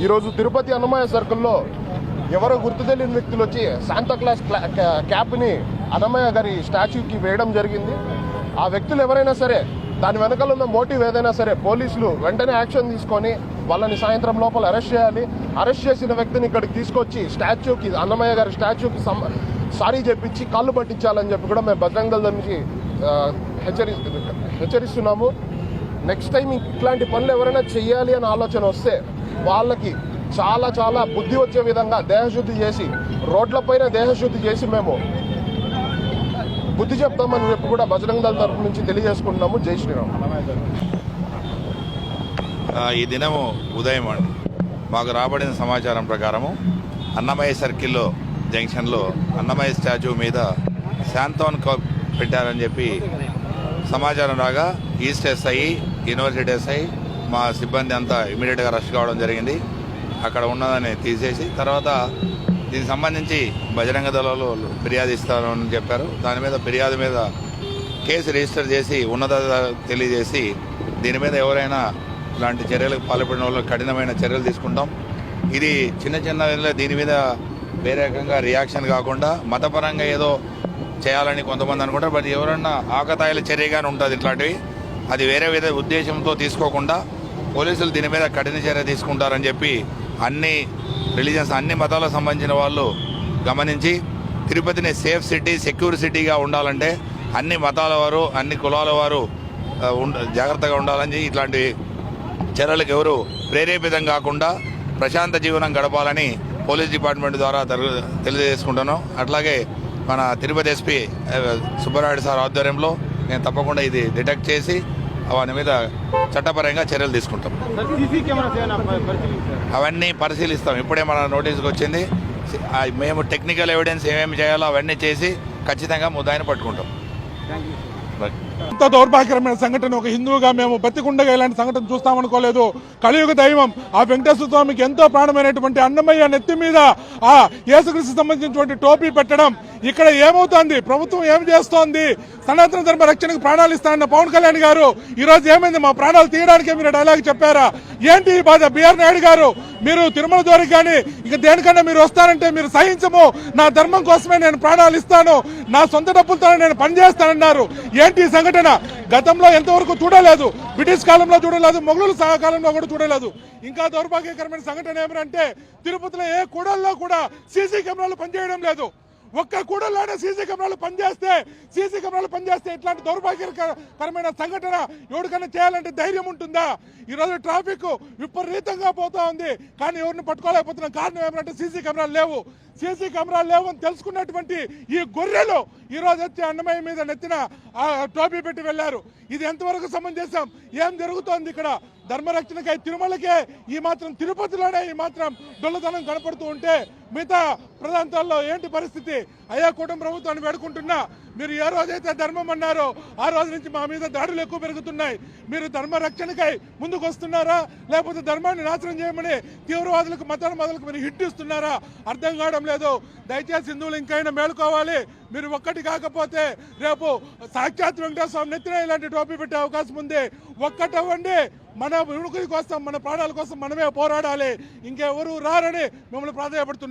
ఈరోజు తిరుపతి అన్నమయ్య సర్కిల్లో ఎవరో గుర్తు తెలియని వ్యక్తులు వచ్చి శాంతాక్లాస్ క్యాప్ని అన్నమయ్య గారి స్టాచ్యూకి వేయడం జరిగింది. ఆ వ్యక్తులు ఎవరైనా సరే, దాని వెనకాల ఉన్న మోటివ్ ఏదైనా సరే, పోలీసులు వెంటనే యాక్షన్ తీసుకొని వాళ్ళని సాయంత్రం లోపల అరెస్ట్ చేయాలి. అరెస్ట్ చేసిన వ్యక్తిని ఇక్కడికి తీసుకొచ్చి స్టాచ్యూకి, అన్నమయ్య గారి స్టాచ్యూకి సారీ చెప్పించి కాళ్ళు పట్టించాలని చెప్పి కూడా మేము బజరంగ దళ నుంచి హెచ్చరిస్తున్నాము. నెక్స్ట్ టైం ఇట్లాంటి పనులు ఎవరైనా చెయ్యాలి అని ఆలోచన వస్తే వాళ్ళకి చాలా చాలా బుద్ధి వచ్చే విధంగా దేహశుద్ధి చేసి, రోడ్లపైన దేహశుద్ధి చేసి మేము బుద్ధి చెప్తామని చెప్పి కూడా బజరంగ దళ తరఫు నుంచి తెలియజేసుకుంటున్నాము. జై శ్రీరామ్. ఈ దినము ఉదయం మాకు రాబడిన సమాచారం ప్రకారము అన్నమయ్య సర్కిల్లో జంక్షన్లో అన్నమయ్య స్టాచ్యూ మీద శాంతోన్ కప్ పెట్టారని చెప్పి సమాచారం రాగా ఈస్ట్ ఎస్ఐ, యూనివర్సిటీ ఎస్ఐ, మా సిబ్బంది అంతా ఇమీడియట్గా రష్ కావడం జరిగింది. అక్కడ ఉన్నదని తీసేసి తర్వాత దీనికి సంబంధించి బజరంగ దళాలు ఫిర్యాదు ఇస్తారని చెప్పారు. దాని మీద ఫిర్యాదు మీద కేసు రిజిస్టర్ చేసి ఉన్నత తెలియజేసి దీని మీద ఎవరైనా ఇలాంటి చర్యలకు పాల్పడిన వాళ్ళు కఠినమైన చర్యలు తీసుకుంటాం. ఇది చిన్న చిన్న దీని మీద వేరే రకంగా రియాక్షన్ కాకుండా మతపరంగా ఏదో చేయాలని కొంతమంది అనుకుంటారు. బట్ ఎవరన్నా ఆకతాయిల చర్యగానే ఉంటుంది ఇట్లాంటివి. అది వేరే వేరే ఉద్దేశంతో తీసుకోకుండా పోలీసులు దీని మీద కఠిన చర్య తీసుకుంటారని చెప్పి అన్ని రిలీజియన్స్, అన్ని మతాలకు సంబంధించిన వాళ్ళు గమనించి తిరుపతిని సేఫ్ సిటీ, సెక్యూర్ సిటీగా ఉండాలంటే అన్ని మతాల వారు, అన్ని కులాల వారు జాగ్రత్తగా ఉండాలని, ఇట్లాంటి చర్యలకు ఎవరు ప్రేరేపితం కాకుండా ప్రశాంత జీవనం గడపాలని పోలీస్ డిపార్ట్మెంట్ ద్వారా తెలియజేసుకుంటాను. అట్లాగే మన తిరుపతి ఎస్పీ సుబ్బరాయుడు సార్ ఆధ్వర్యంలో నేను తప్పకుండా ఇది డిటెక్ట్ చేసి వాని మీద చట్టపరంగా చర్యలు తీసుకుంటాం. అవన్నీ పరిశీలిస్తాం. ఇప్పుడే మన నోటీస్కి వచ్చింది. మేము టెక్నికల్ ఎవిడెన్స్ ఏమేమి చేయాలో అవన్నీ చేసి ఖచ్చితంగా ముద్దాయిని పట్టుకుంటాం. ఎంత దౌర్భాగ్యకరమైన సంఘటన. ఒక హిందువుగా మేము బతికుండగా ఇలాంటి సంఘటన చూస్తామనుకోలేదు. కలియుగ దైవం ఆ వెంకటేశ్వర స్వామికి ఎంతో ప్రాణమైనటువంటి అన్నమయ్య నెత్తి మీద ఆ యేసుక్రీస్తు సంబంధించినటువంటి టోపీ పెట్టడం ఇక్కడ ఏమవుతోంది? ప్రభుత్వం ఏం చేస్తోంది? సనాతన ధర్మ రక్షణకు ప్రాణాలు ఇస్తానన్న పవన్ కళ్యాణ్ గారు ఈ రోజు ఏమైంది? మా ప్రాణాలు తీయడానికే మీరు డైలాగ్ చెప్పారా? ఏంటి ఈ బాధ? బిఆర్ నాయుడు గారు, మీరు తిరుమల ద్వారా కానీ ఇక దేనికన్నా మీరు వస్తారంటే మీరు సహించము, నా ధర్మం కోసమే నేను ప్రాణాలు ఇస్తాను, నా సొంత డబ్బులతోనే నేను పనిచేస్తానన్నారు. ఏంటి ఈ సంఘటన? గతంలో ఎంతవరకు చూడలేదు, బ్రిటిష్ కాలంలో చూడలేదు, మొఘలుల కాలంలో కూడా చూడలేదు. ఇంకా దౌర్భాగ్యకరమైన సంఘటన ఏమంటే తిరుపతిలో ఏ కూడల్లో కూడా సీసీ కెమెరాలు పనిచేయడం లేదు. ఒక్క కూడల్లోనే సీసీ కెమెరాలు పనిచేస్తే ఇట్లాంటి దౌర్భాగ్యకరమైన సంఘటన ఎవరికైనా చేయాలంటే ధైర్యం ఉంటుందా? ఈరోజు ట్రాఫిక్ విపరీతంగా పోతా ఉంది, కానీ ఎవరిని పట్టుకోలేకపోతున్నాం. కారణం ఏమంటే సీసీ కెమెరాలు లేవు అని తెలుసుకున్నటువంటి ఈ గొర్రెలు ఈ రోజు వచ్చి అన్నమయ్య మీద నెత్తిన టోపీ పెట్టి వెళ్లారు. ఇది ఎంతవరకు సమంజసం? ఏం జరుగుతోంది ఇక్కడ? ధర్మరక్షణకై తిరుమలకే ఈ మాత్రం, తిరుపతిలోనే ఈ మాత్రం దొల్లతనం కనపడుతూ ఉంటే మిగతా ప్రాంతాల్లో ఏంటి పరిస్థితి? అయ్యా కుటుంబ ప్రభుత్వాన్ని వేడుకుంటున్నా, మీరు ఏ రోజైతే ధర్మం అన్నారో ఆ రోజు నుంచి మా మీద దాడులు ఎక్కువ పెరుగుతున్నాయి. మీరు ధర్మ రక్షణకై ముందుకు వస్తున్నారా, లేకపోతే ధర్మాన్ని నాశనం చేయమని తీవ్రవాదులకు, మతాల మొదలకు మీరు హిట్ ఇస్తున్నారా? అర్థం కావడం లేదు. దయచేసి హిందువులు ఇంకైనా మేలుకోవాలి. మీరు ఒక్కటి కాకపోతే రేపు సాక్షాత్ వెంకటేశ్వర స్వామి నెత్తిన ఇలాంటి టోపీ పెట్టే అవకాశం ఉంది. ఒక్కటవ్వండి. మన విముఖుల కోసం, మన ప్రాణాల కోసం మనమే పోరాడాలి. ఇంకెవరు రారని మిమ్మల్ని ప్రాధాన్యపడుతున్నారు.